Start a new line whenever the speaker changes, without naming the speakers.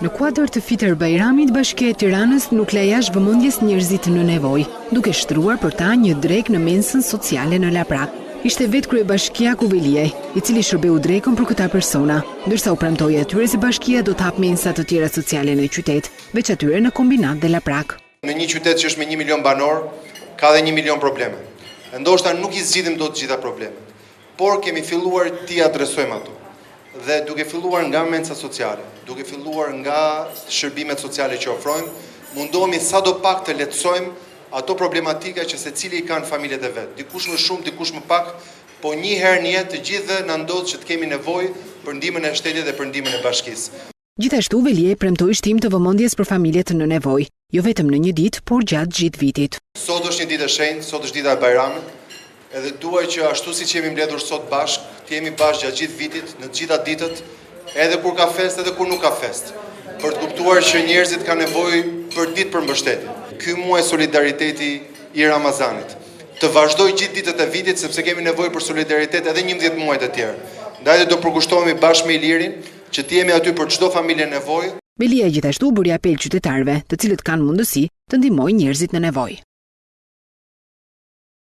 Në kuadër të Fitër Bajramit, Bashkia e Tiranës nuk la jashtë vëmendjes njerëzit në nevojë, duke shtruar për ta një drek në mensën sociale në Laprak. Ishte vetë kryebashkia Kuveliaj, i cili shërbeu drekën për këta persona, ndërsa u premtoi atyre se bashkia do të hap mensa të tjera sociale në qytet, veç atyre në kombinat dhe Laprak.
Në një qytet që është me 1 milion banor, ka dhe 1 milion probleme. Ndoshta nuk i zgjidhim dot të gjitha problemet, por kemi filluar t'i adresojmë ato. Dhe duke filluar nga mensa sociale, duke filluar nga shërbimet sociale që ofrojmë, mundohemi sadopak të lehtësojmë ato problematika që secili i kanë familjet e vet. Dikush më shumë, dikush më pak, po një herë në jetë të gjithë na ndodh që të kemi nevojë për ndihmën e shtetit dhe për ndihmën e bashkisë.
Gjithashtu Veliaj premtoi shtim të vëmendjes për familjet në nevojë, jo vetëm në një ditë, por gjatë gjithë vitit.
Sot është një ditë e shenjtë, sot është dita e Bajramit, edhe duaj që ashtu siç jemi mbledhur sot bashk, të jemi bashkë gjatë gjithë vitit, në të gjitha ditët, edhe kur ka fest, edhe kur nuk ka fest, për të kuptuar që njerëzit kanë nevojë për ditë për mbështetje. Ky muaj solidariteti i Ramazanit të vazhdoj gjithë ditët e vitit, sepse kemi nevojë për solidaritet edhe 11 muajt e tjerë. Ndaj do përkushtohemi bashkë me Ilirin që të jemi aty për çdo familje nevojë.
Veliaj gjithashtu bëri apel qytetarëve, të cilët kanë mundësi të ndihmojnë njerëzit në nevojë.